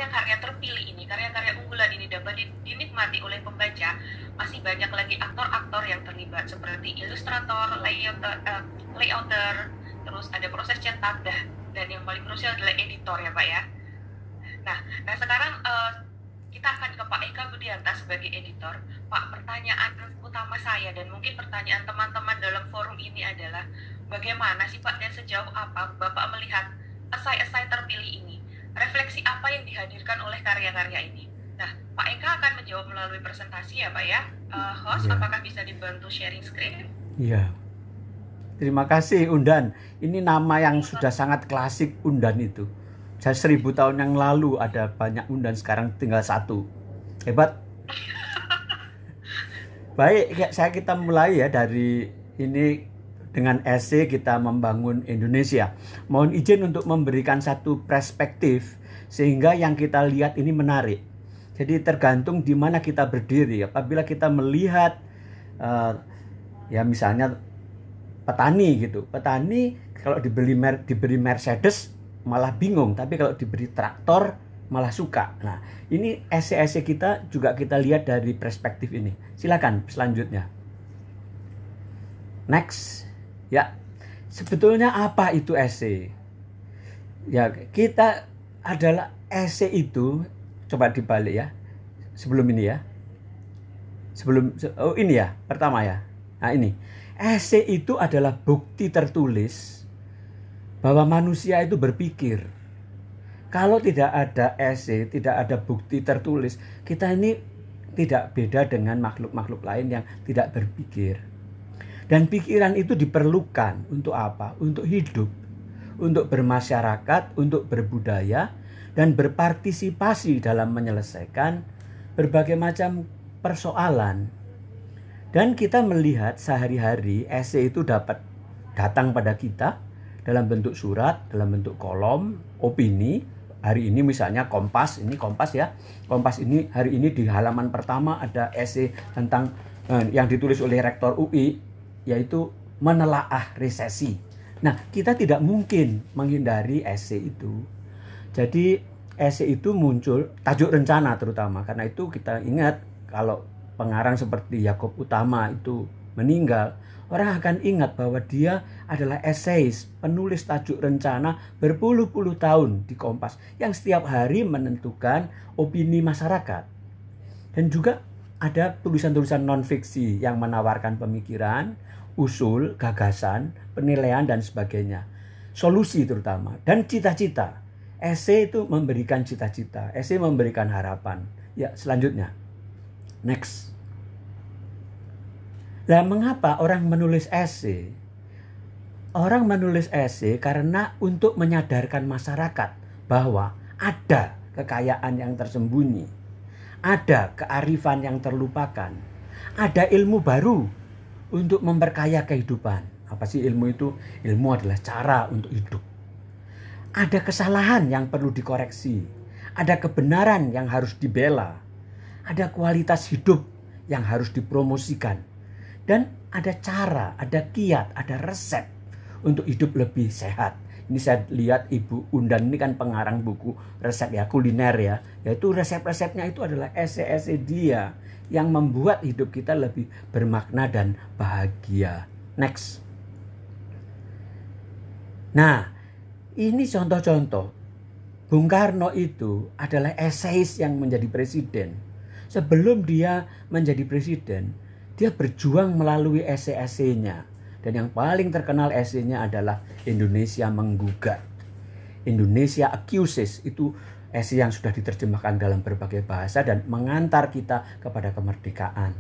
karya terpilih ini, karya-karya unggulan ini dapat dinikmati oleh pembaca, masih banyak lagi aktor-aktor yang terlibat seperti ilustrator, layouter, terus ada proses cetak, dan yang paling krusial adalah editor ya Pak ya. Nah sekarang kita akan ke Pak Eka Budianta sebagai editor. Pak, pertanyaan utama saya dan mungkin pertanyaan teman-teman dalam forum ini adalah bagaimana sih Pak dan sejauh apa Bapak melihat esai-esai terpilih ini? Refleksi apa yang dihadirkan oleh karya-karya ini? Nah, Pak Eka akan menjawab melalui presentasi ya Pak ya. Host, ya. Apakah bisa dibantu sharing screen? Iya. Terima kasih Undan. Ini nama yang sudah sangat klasik, Undan itu. 1000 tahun yang lalu ada banyak Undan, sekarang tinggal satu. Hebat. Baik, kita mulai ya dari ini dengan esai kita membangun Indonesia. Mohon izin untuk memberikan satu perspektif sehingga yang kita lihat ini menarik. Jadi tergantung di mana kita berdiri. Apabila kita melihat ya misalnya petani gitu. Petani kalau diberi Mercedes malah bingung, tapi kalau diberi traktor malah suka. Nah, ini esai-esai kita juga kita lihat dari perspektif ini. Silakan selanjutnya. Next. Ya. Sebetulnya apa itu esai? Ya, kita adalah esai itu, coba dibalik ya. Sebelum ini ya. Ini ya, pertama ya. Nah, ini. Esai itu adalah bukti tertulis bahwa manusia itu berpikir. Kalau tidak ada esai, tidak ada bukti tertulis, kita ini tidak beda dengan makhluk-makhluk lain yang tidak berpikir. Dan pikiran itu diperlukan untuk apa? Untuk hidup, untuk bermasyarakat, untuk berbudaya, dan berpartisipasi dalam menyelesaikan berbagai macam persoalan. Dan kita melihat sehari-hari esai itu dapat datang pada kita dalam bentuk surat, dalam bentuk kolom, opini. Hari ini misalnya Kompas, ini Kompas ya. Kompas ini hari ini di halaman pertama ada esai tentang yang ditulis oleh Rektor UI, yaitu menelaah resesi. Nah, kita tidak mungkin menghindari esai itu. Jadi esai itu muncul, tajuk rencana terutama. Karena itu kita ingat kalau pengarang seperti Yaakob Utama itu meninggal, orang akan ingat bahwa dia adalah eseis, penulis tajuk rencana berpuluh-puluh tahun di Kompas yang setiap hari menentukan opini masyarakat. Dan juga ada tulisan-tulisan non-fiksi yang menawarkan pemikiran, usul, gagasan, penilaian, dan sebagainya. Solusi terutama, dan cita-cita. Esai itu memberikan cita-cita, esai memberikan harapan. Ya, selanjutnya. Next. Nah, mengapa orang menulis esai? Orang menulis esai karena untuk menyadarkan masyarakat bahwa ada kekayaan yang tersembunyi, ada kearifan yang terlupakan, ada ilmu baru untuk memperkaya kehidupan. Apa sih ilmu itu? Ilmu adalah cara untuk hidup. Ada kesalahan yang perlu dikoreksi, ada kebenaran yang harus dibela, ada kualitas hidup yang harus dipromosikan. Dan ada cara, ada kiat, ada resep untuk hidup lebih sehat. Ini saya lihat Ibu Undan ini kan pengarang buku resep ya, kuliner ya. Yaitu resep-resepnya itu adalah esai-esai dia yang membuat hidup kita lebih bermakna dan bahagia. Next. Nah, ini contoh-contoh. Bung Karno itu adalah eseis yang menjadi presiden. Sebelum dia menjadi presiden, dia berjuang melalui esai-esainya. Dan yang paling terkenal esainya adalah Indonesia Menggugat. Indonesia Accuses, itu esai yang sudah diterjemahkan dalam berbagai bahasa dan mengantar kita kepada kemerdekaan.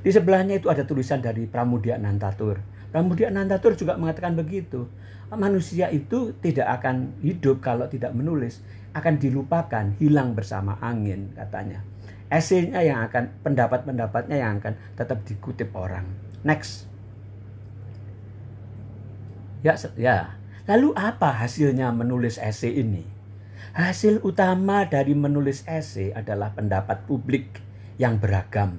Di sebelahnya itu ada tulisan dari Pramudia Anantatur. Pramudia Anantatur juga mengatakan begitu. Manusia itu tidak akan hidup kalau tidak menulis. Akan dilupakan, hilang bersama angin katanya. Esainya yang akan, pendapat-pendapatnya yang akan tetap dikutip orang. Next. Ya. Lalu apa hasilnya menulis esai ini? Hasil utama dari menulis esai adalah pendapat publik yang beragam,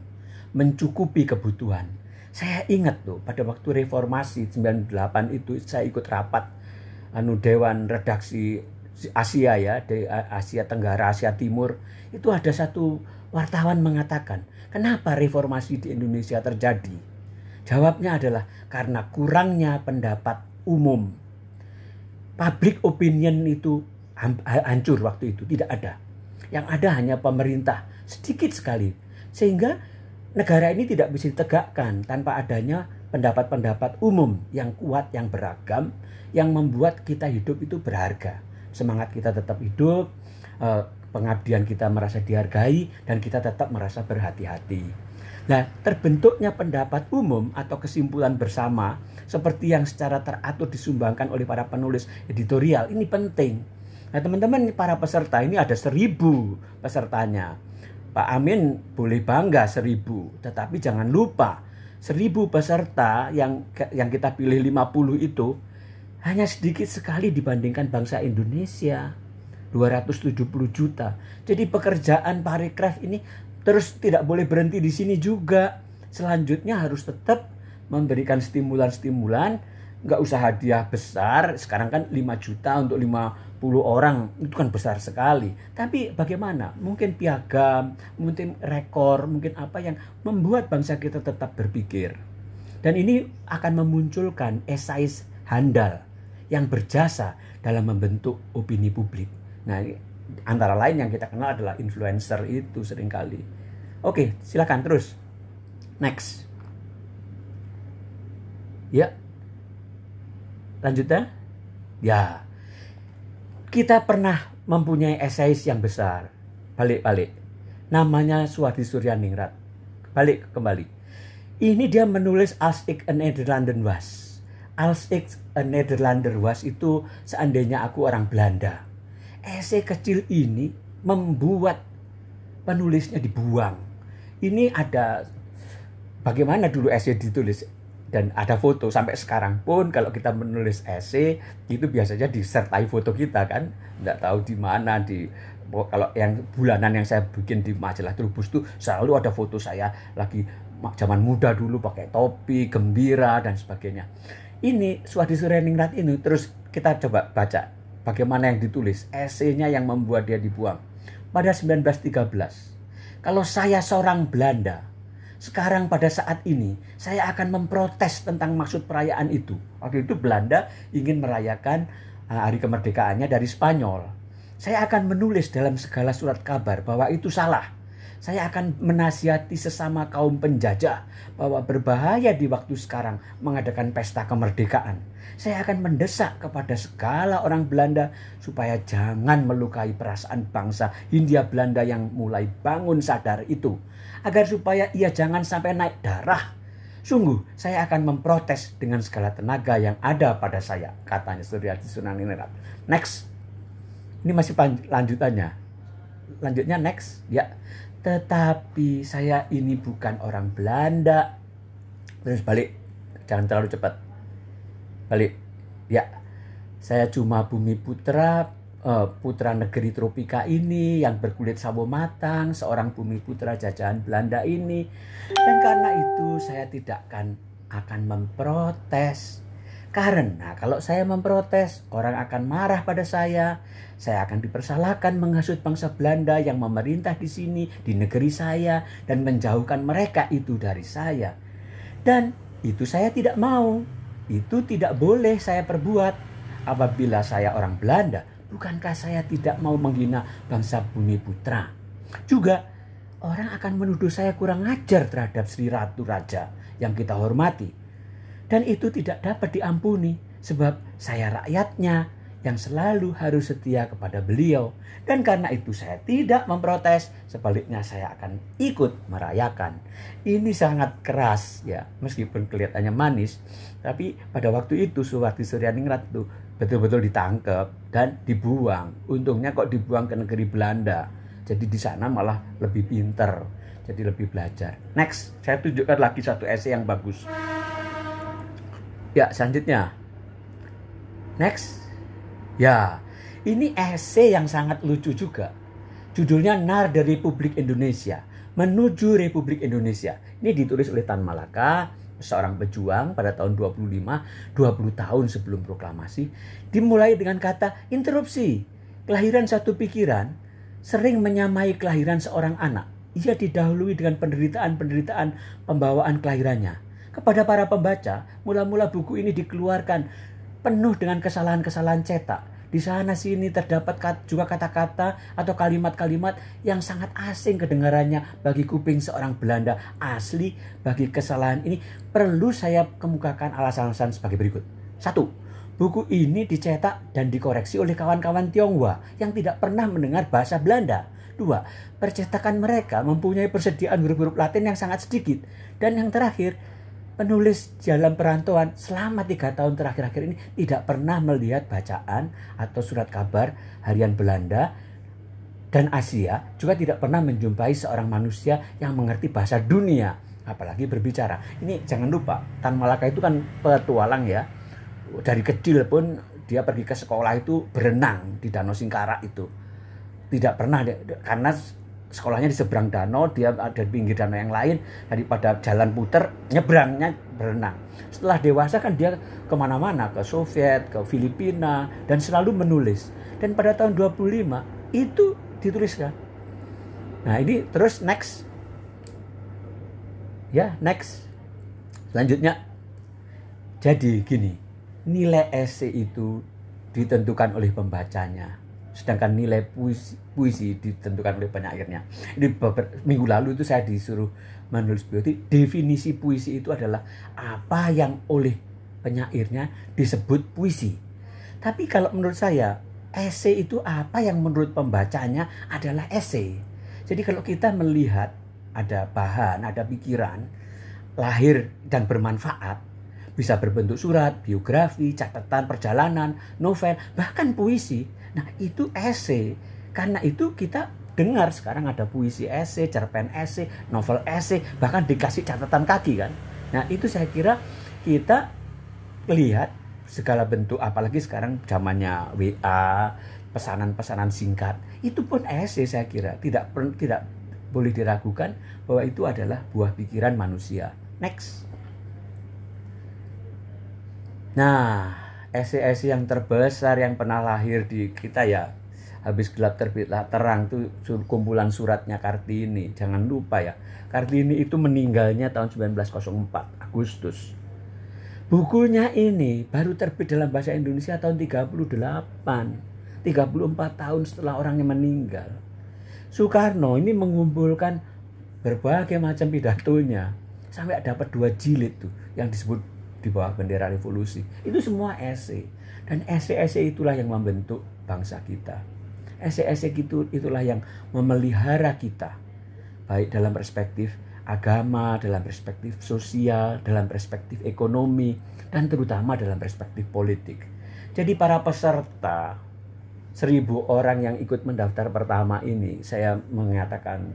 mencukupi kebutuhan. Saya ingat tuh pada waktu reformasi 98 itu saya ikut rapat Dewan Redaksi Asia ya, di Asia Tenggara, Asia Timur, itu ada satu wartawan mengatakan, kenapa reformasi di Indonesia terjadi? Jawabnya adalah karena kurangnya pendapat umum. Public opinion itu hancur waktu itu, tidak ada. Yang ada hanya pemerintah, sedikit sekali. Sehingga negara ini tidak bisa ditegakkan tanpa adanya pendapat-pendapat umum yang kuat, yang beragam, yang membuat kita hidup itu berharga. Semangat kita tetap hidup, pengabdian kita merasa dihargai, dan kita tetap merasa berhati-hati. Nah, terbentuknya pendapat umum atau kesimpulan bersama seperti yang secara teratur disumbangkan oleh para penulis editorial, ini penting. Nah, teman-teman, para peserta ini ada 1.000 pesertanya. Pak Amin boleh bangga 1.000, tetapi jangan lupa 1.000 peserta yang kita pilih 50 itu hanya sedikit sekali dibandingkan bangsa Indonesia, 270 juta. Jadi pekerjaan parekraf ini terus tidak boleh berhenti di sini juga. Selanjutnya harus tetap memberikan stimulan-stimulan, nggak usah hadiah besar. Sekarang kan 5 juta untuk 50 orang, itu kan besar sekali. Tapi bagaimana? Mungkin piagam, mungkin rekor, mungkin apa yang membuat bangsa kita tetap berpikir. Dan ini akan memunculkan esais handal yang berjasa dalam membentuk opini publik. Nah, antara lain yang kita kenal adalah influencer itu seringkali. Oke, silakan terus. Next. Ya. Lanjutnya. Ya. Kita pernah mempunyai esais yang besar. Balik. Namanya Suwadi Suryaningrat. Balik kembali. Ini dia menulis Als ik een Nederlander was. Als ik een Nederlander was itu seandainya aku orang Belanda. Esai kecil ini membuat penulisnya dibuang. Ini ada bagaimana dulu esai ditulis, dan ada foto. Sampai sekarang pun kalau kita menulis esai itu biasanya disertai foto kita kan. Nggak tahu di mana, kalau yang bulanan yang saya bikin di majalah Trubus itu selalu ada foto saya lagi zaman muda dulu pakai topi, gembira dan sebagainya. Ini Suwadi Suryaningrat ini, terus kita coba baca bagaimana yang ditulis, esainya yang membuat dia dibuang. Pada 1913, kalau saya seorang Belanda, sekarang pada saat ini saya akan memprotes tentang maksud perayaan itu. Waktu itu Belanda ingin merayakan hari kemerdekaannya dari Spanyol. Saya akan menulis dalam segala surat kabar bahwa itu salah. Saya akan menasihati sesama kaum penjajah bahwa berbahaya di waktu sekarang mengadakan pesta kemerdekaan. Saya akan mendesak kepada segala orang Belanda supaya jangan melukai perasaan bangsa Hindia Belanda yang mulai bangun sadar itu. Agar supaya ia jangan sampai naik darah. Sungguh, saya akan memprotes dengan segala tenaga yang ada pada saya, katanya Suwadi Suryaningrat. Next. Ini masih lanjutannya. Lanjutnya next. Ya. Tetapi saya ini bukan orang Belanda. Terus balik. Jangan terlalu cepat. Balik. Ya. Saya cuma bumi putra. Putra negeri tropika ini yang berkulit sawo matang. Seorang bumi putra jajahan Belanda ini. Dan karena itu saya tidak akan memprotes. Karena kalau saya memprotes, orang akan marah pada saya. Saya akan dipersalahkan menghasut bangsa Belanda yang memerintah di sini, di negeri saya, dan menjauhkan mereka itu dari saya. Dan itu saya tidak mau. Itu tidak boleh saya perbuat. Apabila saya orang Belanda, bukankah saya tidak mau menghina bangsa bumi putra? Juga orang akan menuduh saya kurang ajar terhadap Sri Ratu Raja yang kita hormati. Dan itu tidak dapat diampuni sebab saya rakyatnya yang selalu harus setia kepada beliau. Dan karena itu saya tidak memprotes, sebaliknya saya akan ikut merayakan. Ini sangat keras ya, meskipun kelihatannya manis, tapi pada waktu itu Suwadi Suryaningrat itu betul-betul ditangkap dan dibuang. Untungnya kok dibuang ke negeri Belanda. Jadi di sana malah lebih pinter, jadi lebih belajar. Next, saya tunjukkan lagi satu esai yang bagus. Ya, selanjutnya. Next. Ya, ini esai yang sangat lucu juga. Judulnya Nar dari Republik Indonesia menuju Republik Indonesia. Ini ditulis oleh Tan Malaka, seorang pejuang pada tahun 25, 20 tahun sebelum proklamasi. Dimulai dengan kata interupsi. Kelahiran satu pikiran sering menyamai kelahiran seorang anak. Ia didahului dengan penderitaan-penderitaan pembawaan kelahirannya. Kepada para pembaca, mula-mula buku ini dikeluarkan penuh dengan kesalahan-kesalahan cetak. Di sana sini terdapat juga kata-kata atau kalimat-kalimat yang sangat asing kedengarannya bagi kuping seorang Belanda asli. Bagi kesalahan ini perlu saya kemukakan alasan-alasan sebagai berikut. 1. Buku ini dicetak dan dikoreksi oleh kawan-kawan Tionghoa yang tidak pernah mendengar bahasa Belanda. 2. Percetakan mereka mempunyai persediaan huruf-huruf Latin yang sangat sedikit. Dan yang terakhir, penulis dalam perantauan selama 3 tahun terakhir-akhir ini tidak pernah melihat bacaan atau surat kabar harian Belanda dan Asia, juga tidak pernah menjumpai seorang manusia yang mengerti bahasa dunia, apalagi berbicara. Ini jangan lupa, Tan Malaka itu kan petualang ya. Dari kecil pun dia pergi ke sekolah itu berenang di Danau Singkarak itu. Tidak pernah, karena sekolahnya di seberang danau, dia ada di pinggir danau yang lain, daripada jalan puter, nyebrangnya berenang. Setelah dewasa kan dia kemana-mana, ke Soviet, ke Filipina, dan selalu menulis. Dan pada tahun 25 itu dituliskan. Nah ini terus next. Ya next. Selanjutnya. Jadi gini, nilai esai itu ditentukan oleh pembacanya. Sedangkan nilai puisi ditentukan oleh penyairnya. Ini minggu lalu itu saya disuruh menulis puisi. Definisi puisi itu adalah apa yang oleh penyairnya disebut puisi. Tapi kalau menurut saya, esai itu apa yang menurut pembacanya adalah esai. Jadi kalau kita melihat ada bahan, ada pikiran, lahir dan bermanfaat, bisa berbentuk surat, biografi, catatan perjalanan, novel, bahkan puisi. Nah itu esai. Karena itu kita dengar sekarang ada puisi esai, cerpen esai, novel esai, bahkan dikasih catatan kaki kan. Nah itu saya kira kita lihat segala bentuk, apalagi sekarang zamannya WA, pesanan-pesanan singkat, itu pun esai saya kira. Tidak boleh diragukan bahwa itu adalah buah pikiran manusia. Next. Nah, esai-esai yang terbesar yang pernah lahir di kita ya, habis gelap terbitlah terang, itu kumpulan suratnya Kartini. Jangan lupa ya, Kartini itu meninggalnya tahun 1904 Agustus. Bukunya ini baru terbit dalam bahasa Indonesia tahun 34 tahun setelah orangnya meninggal. Soekarno ini mengumpulkan berbagai macam pidatonya sampai dapat 2 jilid tuh yang disebut Di Bawah Bendera Revolusi. Itu semua esai. Dan esai-esai itulah yang membentuk bangsa kita. Esai-esai itulah yang memelihara kita. Baik dalam perspektif agama, dalam perspektif sosial, dalam perspektif ekonomi, dan terutama dalam perspektif politik. Jadi para peserta 1.000 orang yang ikut mendaftar pertama ini, saya mengatakan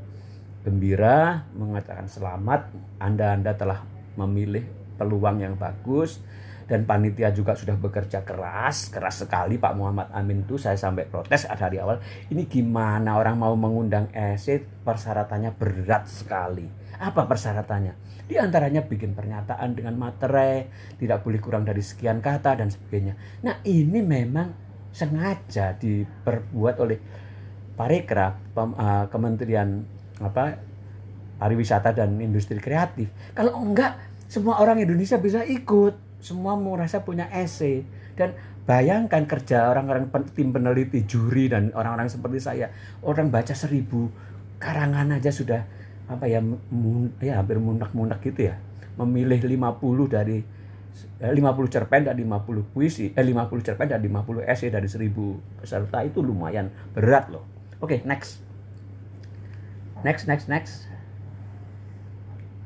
gembira, mengatakan selamat. Anda telah memilih peluang yang bagus, dan panitia juga sudah bekerja keras sekali. Pak Muhammad Amin itu saya sampai protes dari awal, ini gimana orang mau mengundang esai, persyaratannya berat sekali. Apa persyaratannya? Di antaranya bikin pernyataan dengan materai, tidak boleh kurang dari sekian kata dan sebagainya. Nah ini memang sengaja diperbuat oleh Parekraf, Kementerian Pariwisata dan Industri Kreatif. Kalau enggak, semua orang Indonesia bisa ikut, semua merasa punya esai. Dan bayangkan kerja orang-orang tim peneliti, juri, dan orang-orang seperti saya. Orang baca 1.000 karangan aja sudah hampir munak-munak gitu ya. Memilih 50 cerpen dan 50 puisi, 50 cerpen dan 50 esai dari 1.000 peserta, itu lumayan berat loh. Oke, next.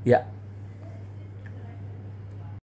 Ya.